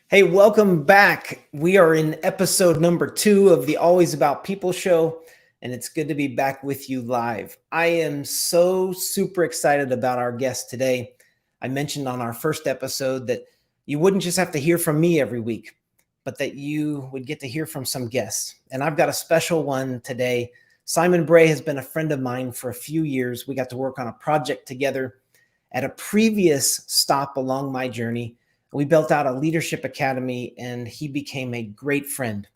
Hey, welcome back. We are in episode number 2 of the Always About People show, and it's good to be back with you live. I am so super excited about our guest today. I mentioned on our first episode that you wouldn't just have to hear from me every week, but that you would get to hear from some guests. And I've got a special one today. Simon Bray has been a friend of mine for a few years. We got to work on a project together at a previous stop along my journey. We built out a leadership academy, and he became a great friend.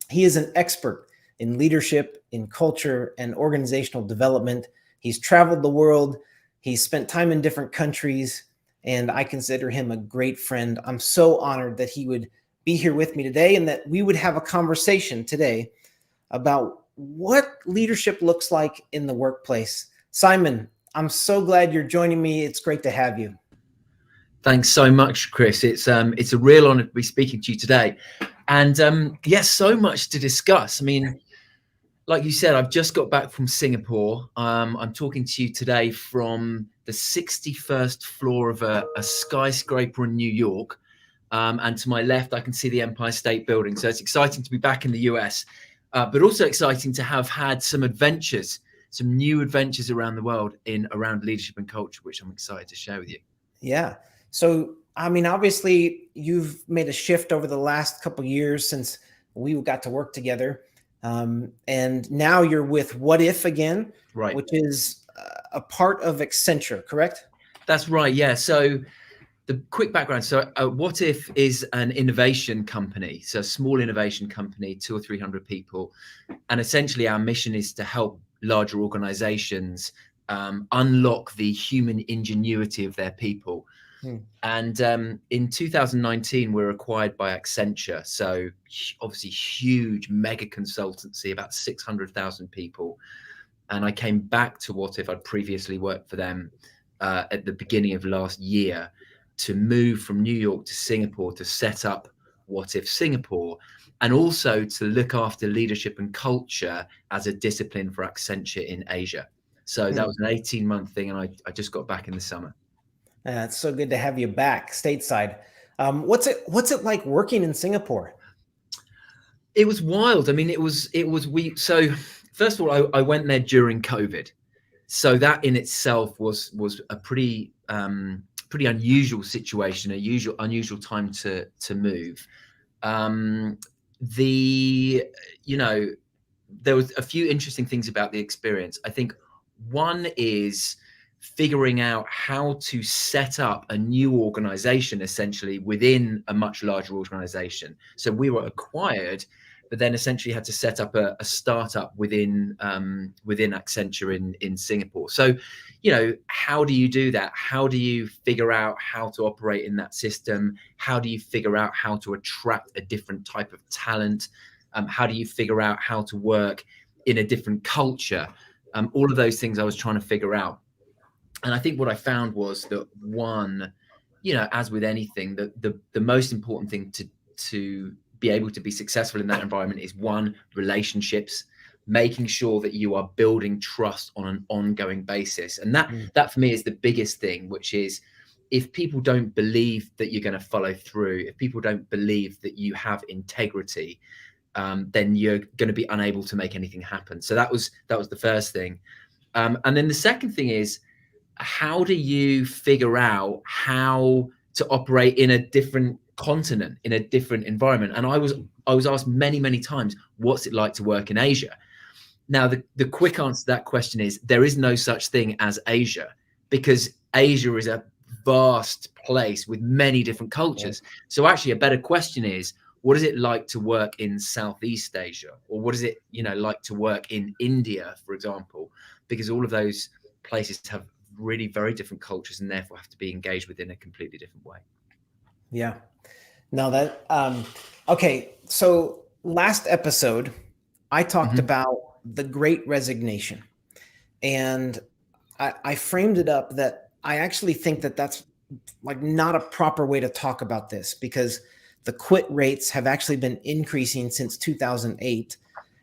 He is an expert in leadership, in culture, and organizational development. He's traveled the world. He's spent time in different countries, and I consider him a great friend. I'm so honored that he would be here with me today and that we would have a conversation today about what leadership looks like in the workplace. Simon, I'm so glad you're joining me. It's great to have you. Thanks so much, Chris. It's a real honor to be speaking to you today. And yes, so much to discuss. I mean, like you said, I've just got back from Singapore. I'm talking to you today from the 61st floor of a skyscraper in New York. And to my left, I can see the Empire State Building. So it's exciting to be back in the US, but also exciting to have had some adventures, some new adventures around the world around leadership and culture, which I'm excited to share with you. Yeah. So, I mean, obviously, you've made a shift over the last couple of years since we got to work together. And now you're with What If again, Right. Which is a part of Accenture, correct? That's right. Yeah. So the quick background. So What If is an innovation company. So a small innovation company, 200 or 300 people. And essentially our mission is to help larger organizations unlock the human ingenuity of their people. And in 2019, we were acquired by Accenture. So obviously huge mega consultancy, about 600,000 people. And I came back to What If. I'd previously worked for them at the beginning of last year to move from New York to Singapore to set up What If Singapore, and also to look after leadership and culture as a discipline for Accenture in Asia. So that was an 18-month thing, and I just got back in the summer. It's so good to have you back stateside. What's it like working in Singapore? It was wild. I mean, so first of all, I went there during COVID. So that in itself was a pretty unusual situation, unusual time to move. There was a few interesting things about the experience. I think one is figuring out how to set up a new organization essentially within a much larger organization. So we were acquired, but then essentially had to set up a startup within Accenture in Singapore. So, how do you do that? How do you figure out how to operate in that system? How do you figure out how to attract a different type of talent? How do you figure out how to work in a different culture? All of those things I was trying to figure out. And I think what I found was that one, as with anything, the most important thing to be able to be successful in that environment is one, relationships, making sure that you are building trust on an ongoing basis. And that for me is the biggest thing, which is if people don't believe that you're going to follow through, if people don't believe that you have integrity, then you're going to be unable to make anything happen. So that was the first thing. And then the second thing is, how do you figure out how to operate in a different continent, in a different environment? And I was asked many times, what's it like to work in Asia? Now, the quick answer to that question is there is no such thing as Asia, because Asia is a vast place with many different cultures. So actually a better question is, what is it like to work in Southeast Asia? Or what is it, like to work in India, for example? Because all of those places have really very different cultures and therefore have to be engaged with in a completely different way. Yeah. No, okay. So last episode, I talked about the Great Resignation, and I framed it up that I actually think that that's like not a proper way to talk about this, because the quit rates have actually been increasing since 2008,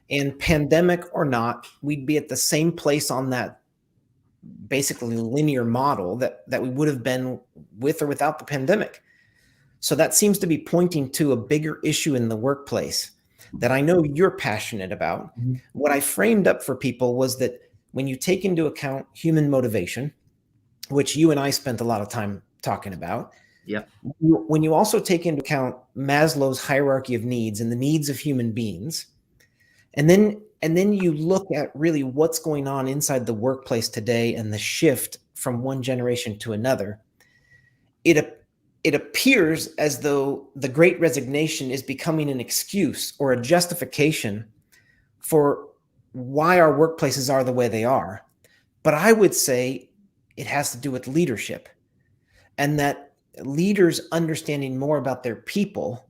and pandemic or not, we'd be at the same place on that basically linear model that we would have been with or without the pandemic. So that seems to be pointing to a bigger issue in the workplace that I know you're passionate about. Mm-hmm. What I framed up for people was that when you take into account human motivation, which you and I spent a lot of time talking about, Yeah. when you also take into account Maslow's hierarchy of needs and the needs of human beings, and then you look at really what's going on inside the workplace today and the shift from one generation to another, it appears as though the Great Resignation is becoming an excuse or a justification for why our workplaces are the way they are. But I would say it has to do with leadership, and that leaders understanding more about their people.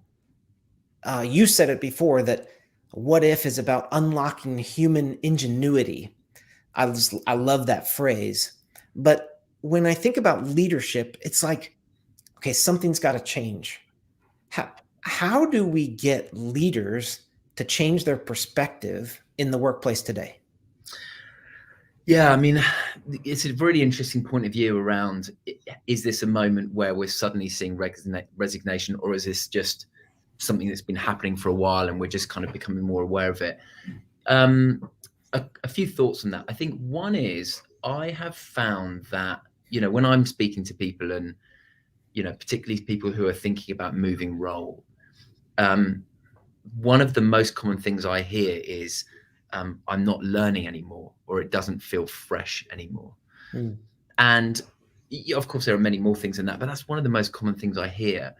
You said it before that what if is about unlocking human ingenuity. I love that phrase. But when I think about leadership, it's like, okay, something's got to change. How do we get leaders to change their perspective in the workplace today? Yeah, I mean, it's a really interesting point of view around, is this a moment where we're suddenly seeing resignation, or is this just something that's been happening for a while and we're just kind of becoming more aware of it? A few thoughts on that. I think one is, I have found that, when I'm speaking to people, and, particularly people who are thinking about moving role, one of the most common things I hear is, I'm not learning anymore, or it doesn't feel fresh anymore. And of course, there are many more things than that, but that's one of the most common things I hear.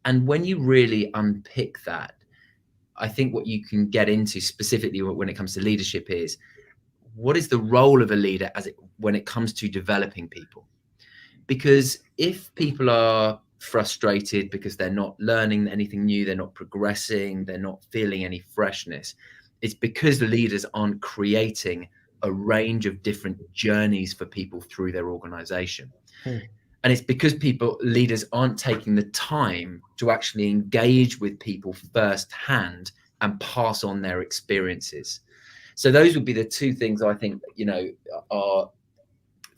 And when you really unpick that, I think what you can get into specifically when it comes to leadership is, what is the role of a leader when it comes to developing people? Because if people are frustrated because they're not learning anything new, they're not progressing, they're not feeling any freshness, it's because the leaders aren't creating a range of different journeys for people through their organization. And it's because leaders aren't taking the time to actually engage with people firsthand and pass on their experiences. So those would be the two things I think, are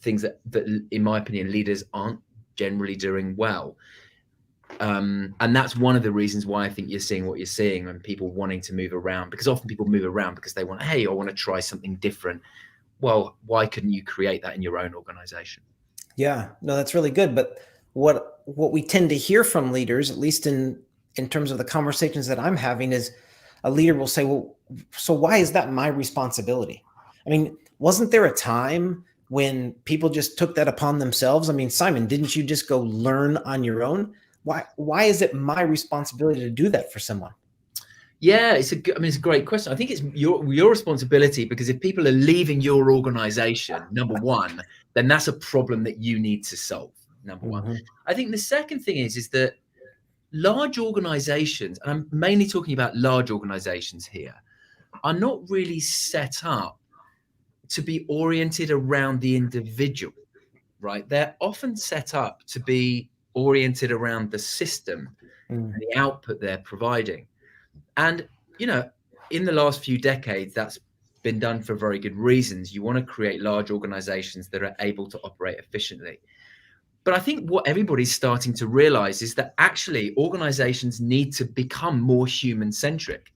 things that, in my opinion, leaders aren't generally doing well. And that's one of the reasons why I think you're seeing what you're seeing, and people wanting to move around, because often people move around because they want, hey, I want to try something different. Well, why couldn't you create that in your own organization? Yeah, no, that's really good. But what we tend to hear from leaders, at least in terms of the conversations that I'm having, is a leader will say, well, so why is that my responsibility? I mean, wasn't there a time when people just took that upon themselves? I mean, Simon, didn't you just go learn on your own? Why is it my responsibility to do that for someone? Yeah, it's a great question. I think it's your responsibility, because if people are leaving your organization, number one, then that's a problem that you need to solve. Number one. I think the second thing is that large organizations, and I'm mainly talking about large organizations here, are not really set up to be oriented around the individual, right? They're often set up to be oriented around the system and the output they're providing. And, in the last few decades, that's been done for very good reasons. You want to create large organizations that are able to operate efficiently. But I think what everybody's starting to realize is that actually organizations need to become more human-centric.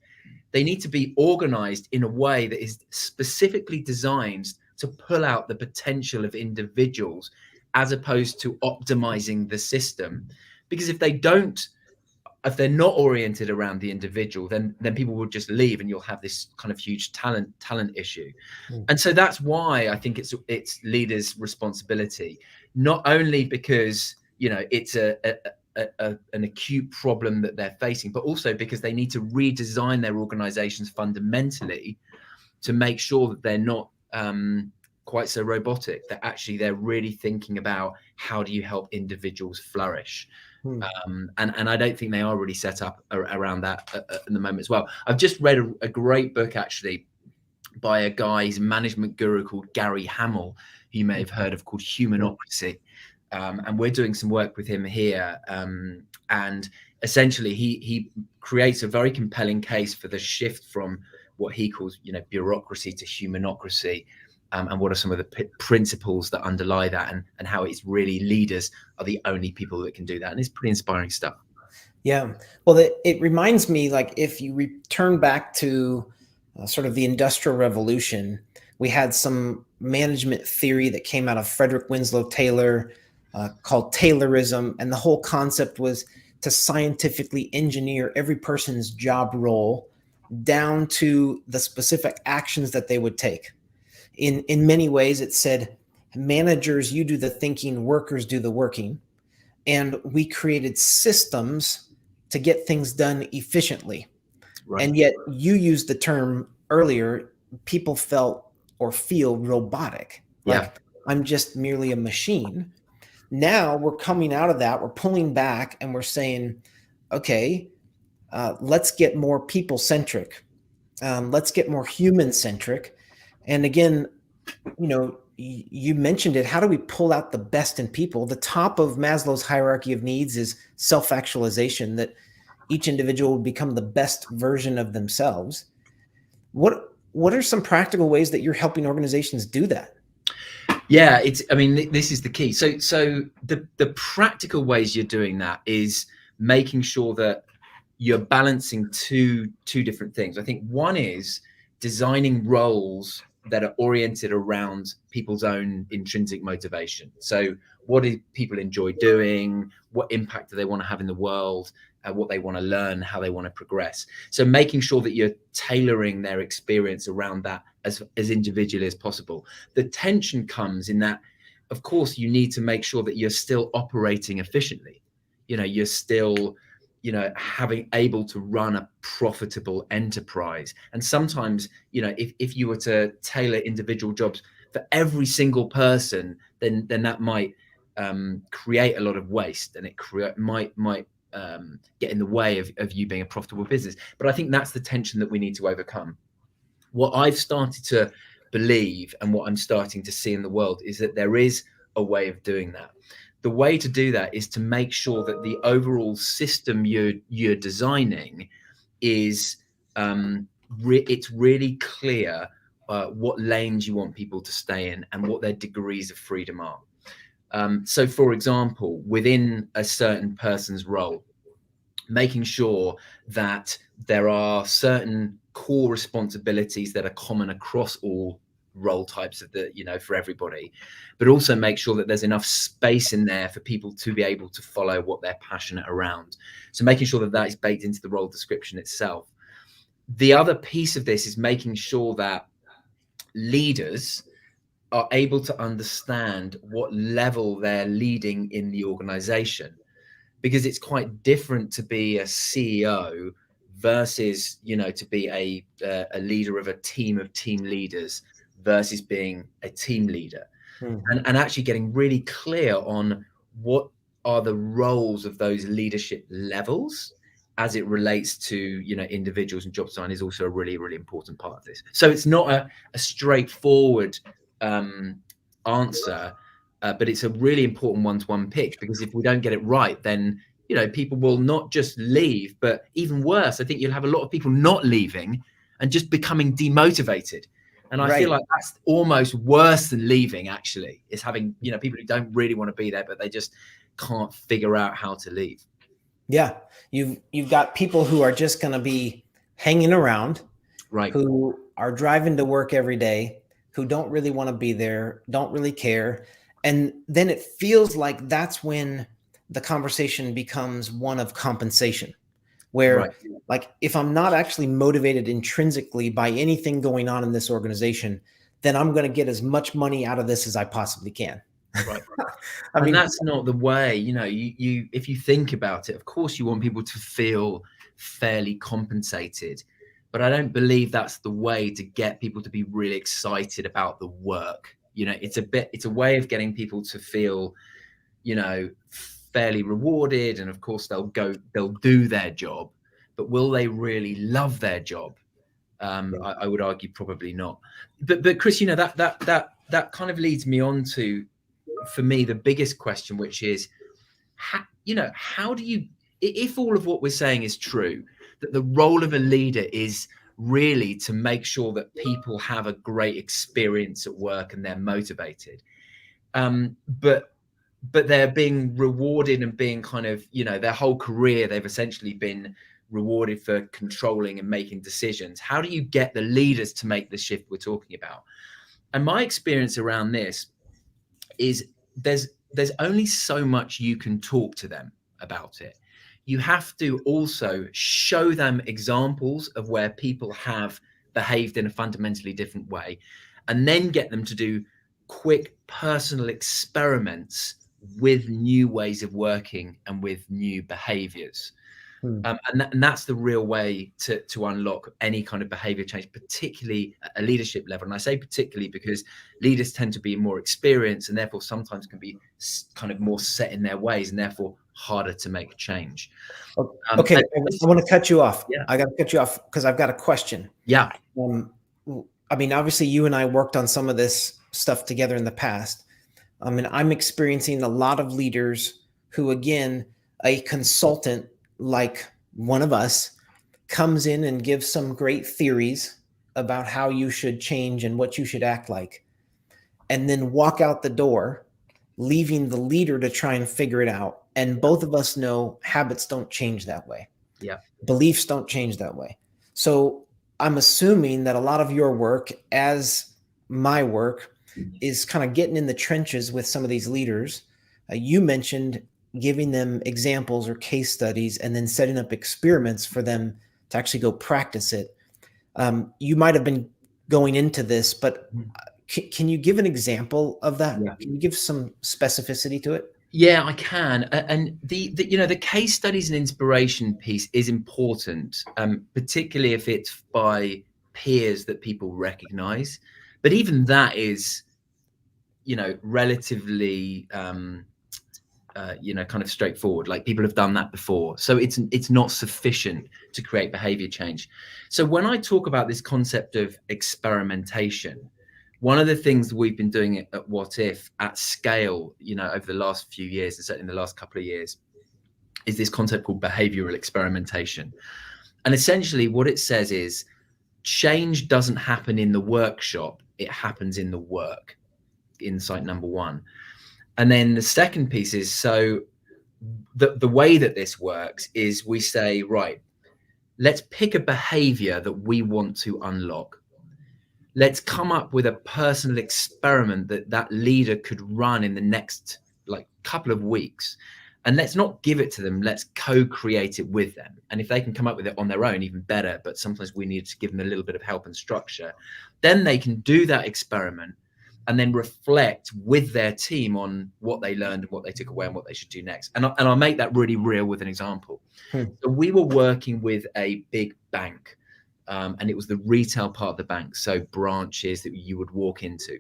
They need to be organized in a way that is specifically designed to pull out the potential of individuals, as opposed to optimizing the system. Because if they're not oriented around the individual, then people will just leave, and you'll have this kind of huge talent issue. And so that's why I think it's leaders' responsibility, not only because it's an acute problem that they're facing, but also because they need to redesign their organizations fundamentally to make sure that they're not quite so robotic, that actually they're really thinking about how do you help individuals flourish. And I don't think they are really set up around that at the moment as well. I've just read a great book, actually, by a guy, he's a management guru called Gary Hamel, who you may have heard of, called Humanocracy. And we're doing some work with him here. And essentially, he creates a very compelling case for the shift from what he calls, bureaucracy to humanocracy. And what are some of the principles that underlie that, and how it's really leaders are the only people that can do that. And it's pretty inspiring stuff. Yeah. Well, it reminds me, like, if you return back to sort of the Industrial Revolution, we had some management theory that came out of Frederick Winslow Taylor called Taylorism. And the whole concept was to scientifically engineer every person's job role down to the specific actions that they would take. In many ways, it said, managers, you do the thinking, workers do the working. And we created systems to get things done efficiently. Right. And yet you used the term earlier, people felt or feel robotic, Yeah. like I'm just merely a machine. Now we're coming out of that, we're pulling back and we're saying, okay, let's get more people centric. Let's get more human centric. And again, you mentioned it. How do we pull out the best in people? The top of Maslow's hierarchy of needs is self-actualization, that each individual would become the best version of themselves. What are some practical ways that you're helping organizations do that? Yeah, I mean, this is the key. So the practical ways you're doing that is making sure that you're balancing two different things. I think one is designing roles that are oriented around people's own intrinsic motivation. So what do people enjoy doing? What impact do they want to have in the world? What they want to learn, how they want to progress. So making sure that you're tailoring their experience around that as individually as possible. The tension comes in that, of course, you need to make sure that you're still operating efficiently. You're still having able to run a profitable enterprise. And sometimes, if you were to tailor individual jobs for every single person, then that might create a lot of waste, and it might get in the way of you being a profitable business. But I think that's the tension that we need to overcome. What I've started to believe and what I'm starting to see in the world is that there is a way of doing that. The way to do that is to make sure that the overall system you're designing is it's really clear what lanes you want people to stay in and what their degrees of freedom are. So, for example, within a certain person's role, making sure that there are certain core responsibilities that are common across all role types for everybody, but also make sure that there's enough space in there for people to be able to follow what they're passionate around. So making sure that that is baked into the role description itself. The other piece of this is making sure that leaders are able to understand what level they're leading in the organization, because it's quite different to be a CEO versus, to be a leader of a team of team leaders versus being a team leader. Mm-hmm. And actually getting really clear on what are the roles of those leadership levels as it relates to, individuals, and job design is also a really, really important part of this. So it's not a straightforward answer, but it's a really important one-to-one pitch, because if we don't get it right, then people will not just leave, but even worse, I think you'll have a lot of people not leaving and just becoming demotivated. And I feel like that's almost worse than leaving, actually, is having people who don't really want to be there, but they just can't figure out how to leave. Yeah, you've got people who are just going to be hanging around, right? Who are driving to work every day, who don't really want to be there, don't really care. And then it feels like that's when the conversation becomes one of compensation, where like, if I'm not actually motivated intrinsically by anything going on in this organization, then I'm going to get as much money out of this as I possibly can. Right. I mean, that's not the way, you if you think about it, of course you want people to feel fairly compensated, but I don't believe that's the way to get people to be really excited about the work. It's a way of getting people to feel, fairly rewarded. And of course they'll do their job, but will they really love their job? I would argue probably not. But Chris, that kind of leads me on to, for me, the biggest question, which is, how do you, if all of what we're saying is true, that the role of a leader is really to make sure that people have a great experience at work and they're motivated. But but they're being rewarded and being kind of, their whole career, they've essentially been rewarded for controlling and making decisions. How do you get the leaders to make the shift we're talking about? And my experience around this is there's only so much you can talk to them about it. You have to also show them examples of where people have behaved in a fundamentally different way, and then get them to do quick personal experiments with new ways of working and with new behaviors. And that's the real way to unlock any kind of behavior change, particularly at a leadership level. And I say particularly because leaders tend to be more experienced and therefore sometimes can be kind of more set in their ways and therefore harder to make change. Okay, I want to cut you off. Yeah. I got to cut you off because I've got a question. Yeah. I mean, obviously you and I worked on some of this stuff together in the past. I mean, I'm experiencing a lot of leaders who, again, a consultant like one of us comes in and gives some great theories about how you should change and what you should act like, and then walk out the door, leaving the leader to try and figure it out. And both of us know habits don't change that way. Yeah. Beliefs don't change that way. So I'm assuming that a lot of your work, as my work, is kind of getting in the trenches with some of these leaders. You mentioned giving them examples or case studies and then setting up experiments for them to actually go practice it. You might have been going into this, but can you give an example of that? Yeah. Can you give some specificity to it? Yeah, I can. And the case studies and inspiration piece is important, particularly if it's by peers that people recognize. But even that is, relatively, kind of straightforward. Like, people have done that before. So it's not sufficient to create behavior change. So when I talk about this concept of experimentation, one of the things we've been doing at What If at scale, over the last few years, and certainly in the last couple of years, is this concept called behavioral experimentation. And essentially what it says is change doesn't happen in the workshop, it happens in the work. Insight number one. And then the second piece is, so the way that this works is we say, right, let's pick a behavior that we want to unlock. Let's come up with a personal experiment that leader could run in the next couple of weeks. And let's not give it to them. Let's co-create it with them. And if they can come up with it on their own, even better. But sometimes we need to give them a little bit of help and structure. Then they can do that experiment and then reflect with their team on what they learned and what they took away and what they should do next. And I'll make that really real with an example. So we were working with a big bank. And it was the retail part of the bank, so branches that you would walk into.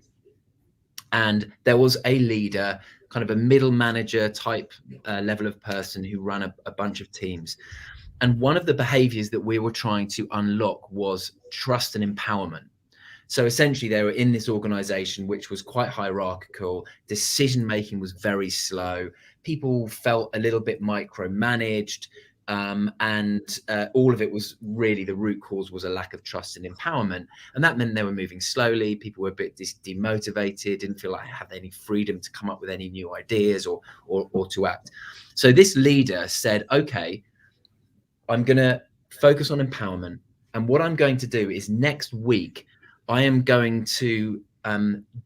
And there was a leader, kind of a middle manager type level of person who ran a bunch of teams. And one of the behaviors that we were trying to unlock was trust and empowerment. So essentially they were in this organization, which was quite hierarchical. Decision making was very slow. People felt a little bit micromanaged. And all of it was really, the root cause was a lack of trust and empowerment. And that meant they were moving slowly. People were a bit demotivated, didn't feel like they had any freedom to come up with any new ideas or to act. So this leader said, okay, I'm going to focus on empowerment. And what I'm going to do is next week, I am going to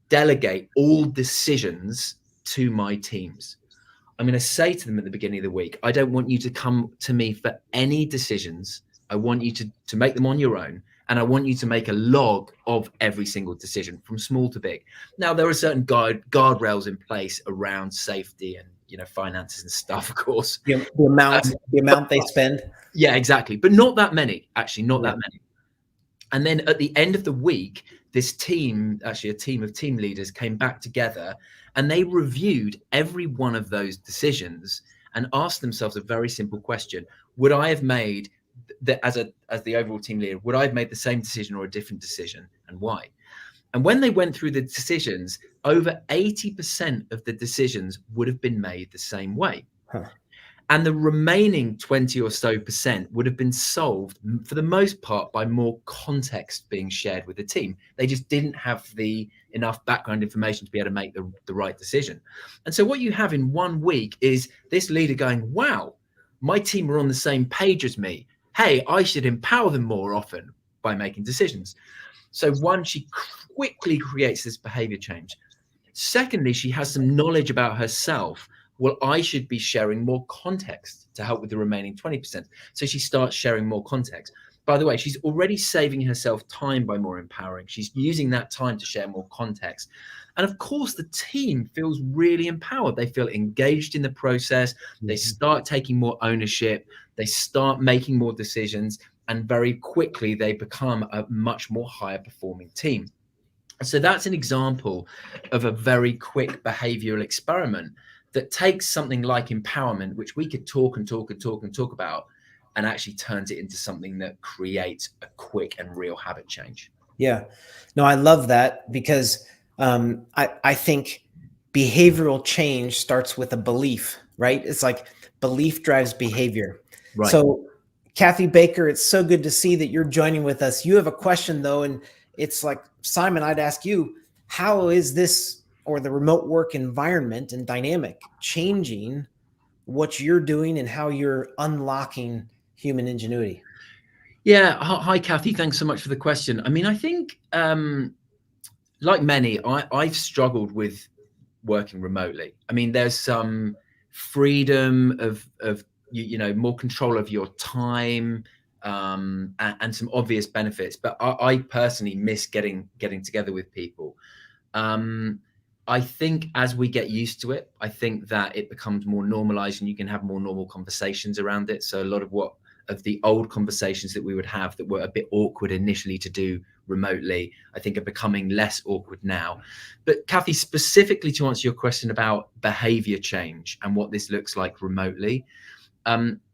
delegate all decisions to my teams. I'm going to say to them at the beginning of the week, I don't want you to come to me for any decisions. I want you to make them on your own. And I want you to make a log of every single decision from small to big. Now, there are certain guardrails in place around safety and, finances and stuff, of course. The amount they spend. Yeah, exactly. But not that many, actually, not that many. And then at the end of the week, this team, actually a team of team leaders, came back together and they reviewed every one of those decisions and asked themselves a very simple question. Would I have made that as the overall team leader, would I have made the same decision or a different decision, and why? And when they went through the decisions, over 80% of the decisions would have been made the same way. And the remaining 20 or so percent would have been solved for the most part by more context being shared with the team. They just didn't have enough background information to be able to make the right decision. And so what you have in 1 week is this leader going, wow, my team are on the same page as me. Hey, I should empower them more often by making decisions. So one, she quickly creates this behavior change. Secondly, she has some knowledge about herself. Well, I should be sharing more context to help with the remaining 20%. So she starts sharing more context. By the way, she's already saving herself time by more empowering. She's using that time to share more context. And of course, the team feels really empowered. They feel engaged in the process. They start taking more ownership. They start making more decisions. And very quickly, they become a much more higher performing team. So that's an example of a very quick behavioral experiment that takes something like empowerment, which we could talk about, and actually turns it into something that creates a quick and real habit change. Yeah, no, I love that because I think behavioral change starts with a belief, right? It's like belief drives behavior. Right. So, Kathy Baker, it's so good to see that you're joining with us. You have a question though, and it's like, Simon, I'd ask you, how is this or the remote work environment and dynamic changing what you're doing and how you're unlocking human ingenuity? Yeah. Hi, Kathy. Thanks so much for the question. I mean, I think, like many, I've struggled with working remotely. I mean, there's some freedom of more control of your time, and some obvious benefits. But I personally miss getting together with people. I think as we get used to it, I think that it becomes more normalized and you can have more normal conversations around it. So a lot of the old conversations that we would have that were a bit awkward initially to do remotely, I think are becoming less awkward now. But Kathy, specifically to answer your question about behavior change and what this looks like remotely,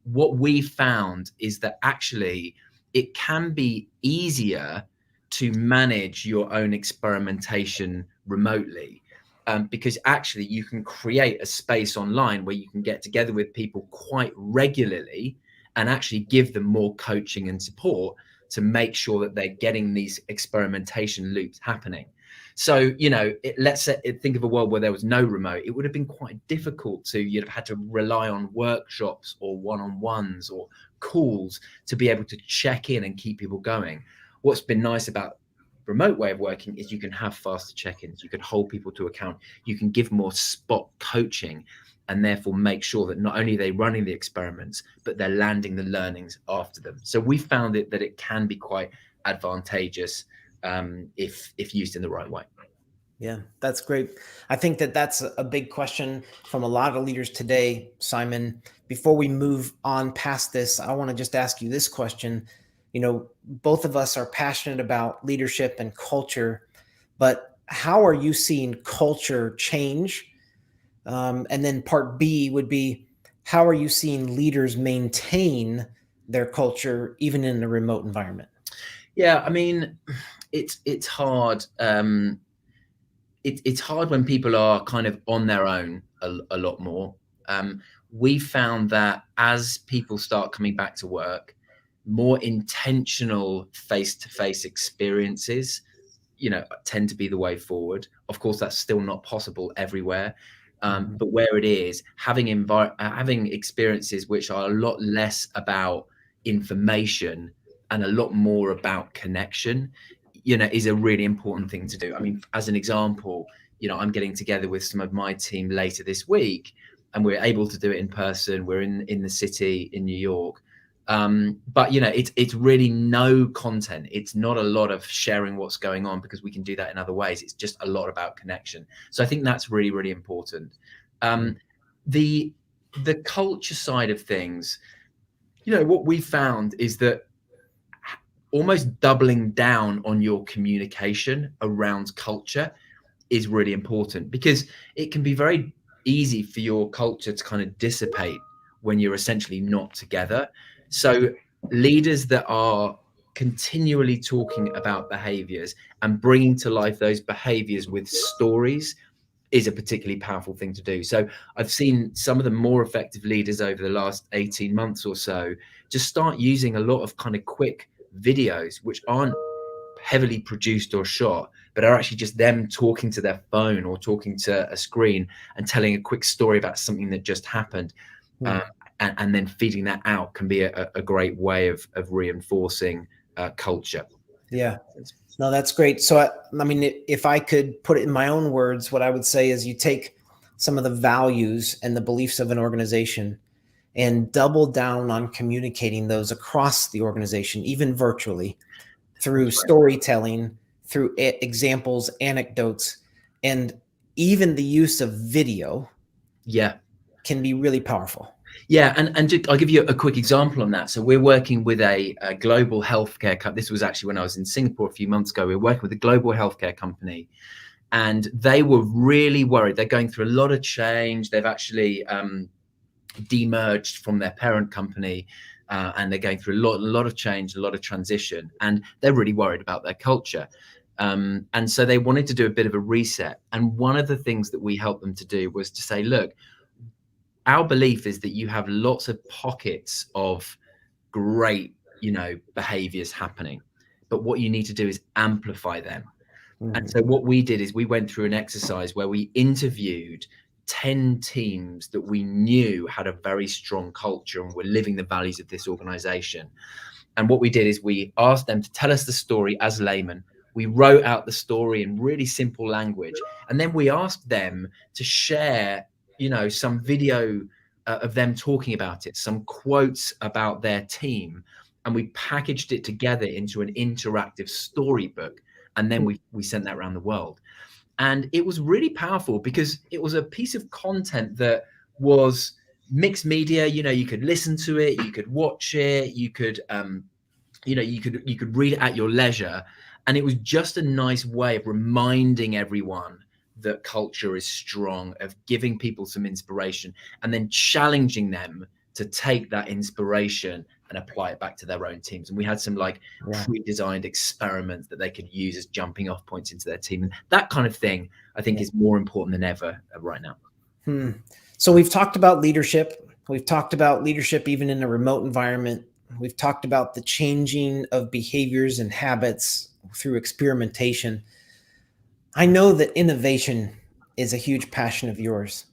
what we found is that actually it can be easier to manage your own experimentation remotely. Because actually you can create a space online where you can get together with people quite regularly and actually give them more coaching and support to make sure that they're getting these experimentation loops happening. So, let's think of a world where there was no remote. It would have been quite difficult you'd have had to rely on workshops or one-on-ones or calls to be able to check in and keep people going. What's been nice about remote way of working is you can have faster check-ins, you can hold people to account, you can give more spot coaching, and therefore make sure that not only are they running the experiments, but they're landing the learnings after them. So we found that it can be quite advantageous if used in the right way. Yeah, that's great. I think that that's a big question from a lot of leaders today, Simon. Before we move on past this, I want to just ask you this question. Both of us are passionate about leadership and culture, but how are you seeing culture change? And then part B would be, how are you seeing leaders maintain their culture even in a remote environment? Yeah, I mean, it's hard. It's hard when people are kind of on their own a lot more. We found that as people start coming back to work, more intentional face-to-face experiences, tend to be the way forward. Of course, that's still not possible everywhere. But where it is, having experiences which are a lot less about information and a lot more about connection, is a really important thing to do. I mean, as an example, I'm getting together with some of my team later this week, and we're able to do it in person. We're in the city in New York. But it's really no content. It's not a lot of sharing what's going on because we can do that in other ways. It's just a lot about connection. So I think that's really, really important. The culture side of things, what we found is that almost doubling down on your communication around culture is really important, because it can be very easy for your culture to kind of dissipate when you're essentially not together. So leaders that are continually talking about behaviors and bringing to life those behaviors with stories is a particularly powerful thing to do. So I've seen some of the more effective leaders over the last 18 months or so just start using a lot of kind of quick videos, which aren't heavily produced or shot, but are actually just them talking to their phone or talking to a screen and telling a quick story about something that just happened. And then feeding that out can be a great way of reinforcing culture. Yeah. No, that's great. So, I mean, if I could put it in my own words, what I would say is you take some of the values and the beliefs of an organization and double down on communicating those across the organization, even virtually, through storytelling, through examples, anecdotes, and even the use of video. Yeah. Can be really powerful. Yeah, and I'll give you a quick example on that. So we're working with a global healthcare company. This was actually when I was in Singapore a few months ago. We were working with a global healthcare company, and they were really worried. They're going through a lot of change. They've actually demerged from their parent company, and they're going through a lot of change, a lot of transition, and they're really worried about their culture. And so they wanted to do a bit of a reset. And one of the things that we helped them to do was to say, look, our belief is that you have lots of pockets of great, behaviors happening, but what you need to do is amplify them. And so what we did is we went through an exercise where we interviewed 10 teams that we knew had a very strong culture and were living the values of this organization. And what we did is we asked them to tell us the story as laymen. We wrote out the story in really simple language. And then we asked them to share some video of them talking about it, some quotes about their team, and we packaged it together into an interactive storybook, and then we sent that around the world. And it was really powerful because it was a piece of content that was mixed media. You could listen to it, you could watch it, you could you could read it at your leisure, and it was just a nice way of reminding everyone that culture is strong, of giving people some inspiration, and then challenging them to take that inspiration and apply it back to their own teams. And we had some pre-designed experiments that they could use as jumping off points into their team. And that kind of thing, I think, is more important than ever right now. So we've talked about leadership. We've talked about leadership even in a remote environment. We've talked about the changing of behaviors and habits through experimentation. I know that innovation is a huge passion of yours.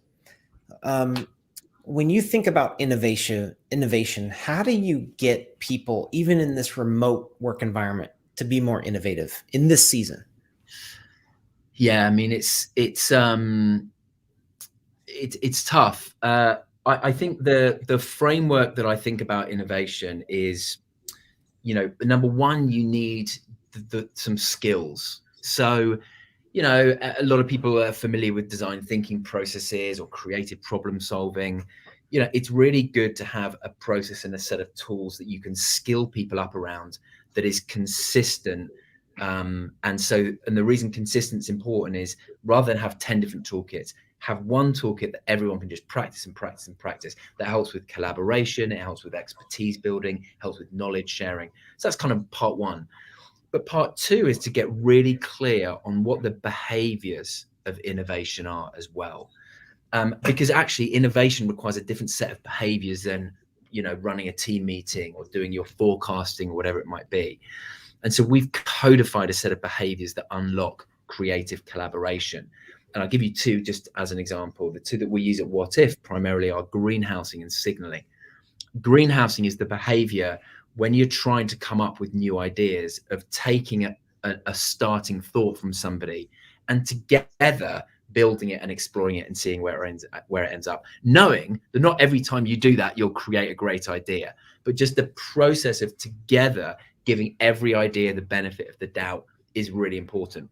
When you think about innovation, how do you get people, even in this remote work environment, to be more innovative in this season? Yeah, I mean, it's tough. I think the framework that I think about innovation is, number one, you need some skills. So, a lot of people are familiar with design thinking processes or creative problem solving. It's really good to have a process and a set of tools that you can skill people up around that is consistent. And the reason consistent is important is, rather than have 10 different toolkits, have one toolkit that everyone can just practice and practice and practice. That helps with collaboration, it helps with expertise building, helps with knowledge sharing. So that's kind of part one. But part two is to get really clear on what the behaviors of innovation are as well. Because actually innovation requires a different set of behaviors than, running a team meeting or doing your forecasting or whatever it might be. And so we've codified a set of behaviors that unlock creative collaboration. And I'll give you two just as an example. The two that we use at What If primarily are greenhousing and signaling. Greenhousing is the behavior when you're trying to come up with new ideas, of taking a starting thought from somebody and together building it and exploring it and seeing where it ends up, knowing that not every time you do that you'll create a great idea, but just the process of together giving every idea the benefit of the doubt is really important.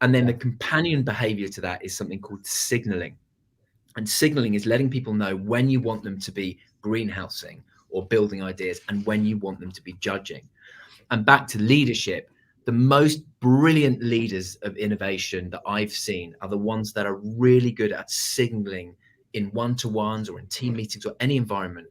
And then the companion behavior to that is something called signaling. And signaling is letting people know when you want them to be greenhousing or building ideas and when you want them to be judging. And back to leadership, the most brilliant leaders of innovation that I've seen are the ones that are really good at signaling in one-to-ones or in team meetings or any environment.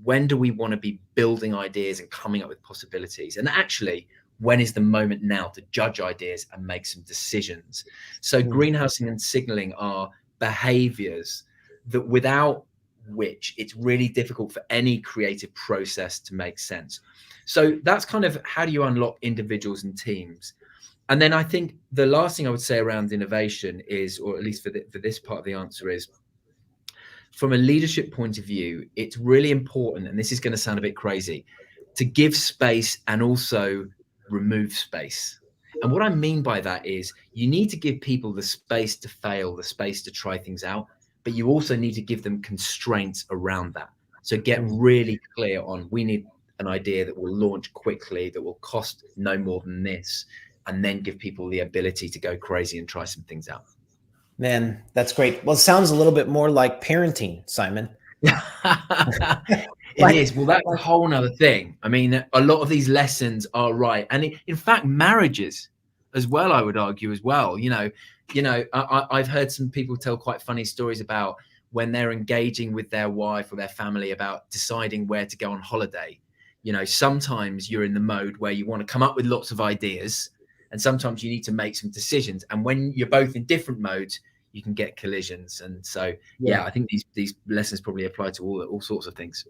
When do we want to be building ideas and coming up with possibilities? And actually, when is the moment now to judge ideas and make some decisions? So greenhousing and signaling are behaviors that without which it's really difficult for any creative process to make sense. So that's kind of how do you unlock individuals and teams. And then I think the last thing I would say around innovation is, or at least for this part of the answer, is from a leadership point of view, it's really important, and this is going to sound a bit crazy, to give space and also remove space. And what I mean by that is you need to give people the space to fail, the space to try things out, but you also need to give them constraints around that. So get really clear on, we need an idea that will launch quickly, that will cost no more than this, and then give people the ability to go crazy and try some things out. Man, that's great. Well, it sounds a little bit more like parenting, Simon. It is. Well, that's a whole nother thing. I mean, a lot of these lessons are right. And in fact, marriages as well, I would argue as well. I've heard some people tell quite funny stories about when they're engaging with their wife or their family about deciding where to go on holiday. Sometimes you're in the mode where you want to come up with lots of ideas, and sometimes you need to make some decisions. And when you're both in different modes, you can get collisions. And so, I think these lessons probably apply to all sorts of things.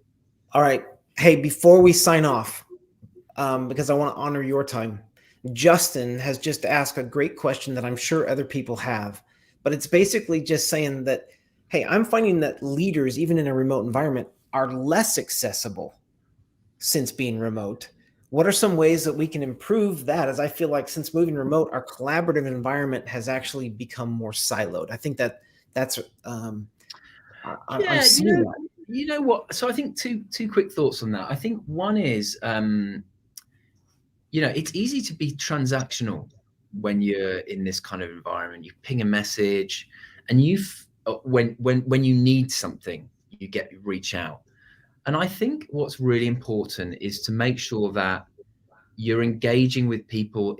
All right. Hey, before we sign off, because I want to honor your time, Justin has just asked a great question that I'm sure other people have, but it's basically just saying that, hey, I'm finding that leaders, even in a remote environment, are less accessible since being remote. What are some ways that we can improve that? As I feel like since moving remote, our collaborative environment has actually become more siloed. I think that's I'm seeing that. You know what? So I think two quick thoughts on that. I think one is, it's easy to be transactional when you're in this kind of environment. You ping a message, and when you need something, you reach out. And I think what's really important is to make sure that you're engaging with people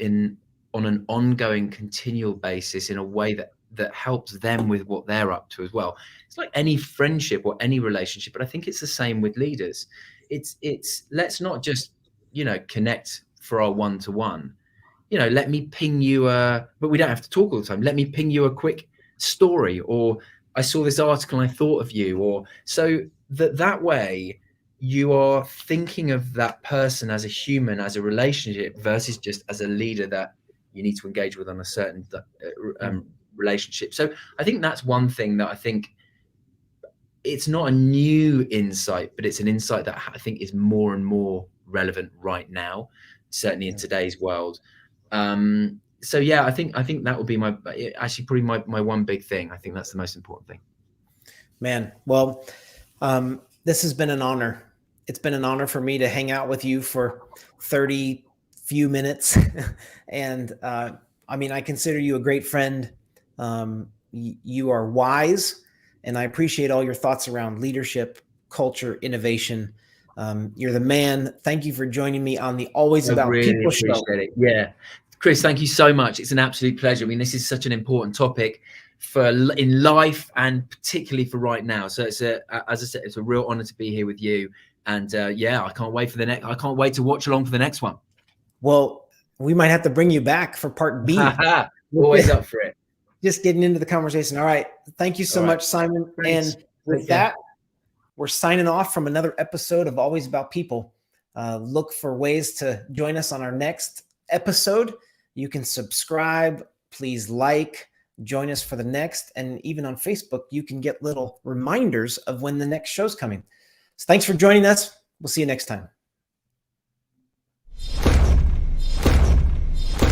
on an ongoing, continual basis in a way that helps them with what they're up to as well. It's like any friendship or any relationship, but I think it's the same with leaders. It's let's not just, connect for our one-to-one. Let me ping you but we don't have to talk all the time. Let me ping you a quick story, or I saw this article and I thought of you, or so that way you are thinking of that person as a human, as a relationship, versus just as a leader that you need to engage with on a certain relationship. So I think that's one thing that I think it's not a new insight, but it's an insight that I think is more and more relevant right now, certainly in today's world. So I think that would be probably my one big thing. I think that's the most important thing. Man, well, this has been an honor. It's been an honor for me to hang out with you for 30 few minutes. And I consider you a great friend. You are wise, and I appreciate all your thoughts around leadership, culture, innovation. You're the man. Thank you for joining me on the Always About People show. It. Yeah. Chris, thank you so much. It's an absolute pleasure. I mean, this is such an important topic in life, and particularly for right now. So it's as I said, it's a real honor to be here with you. And I can't wait to watch along for the next one. Well, we might have to bring you back for part B. Always up for it. Just getting into the conversation. All right. Thank you so much, Simon. Thanks. And with that, we're signing off from another episode of Always About People. Look for ways to join us on our next episode. You can subscribe. Please join us for the next. And even on Facebook, you can get little reminders of when the next show's coming. So thanks for joining us. We'll see you next time.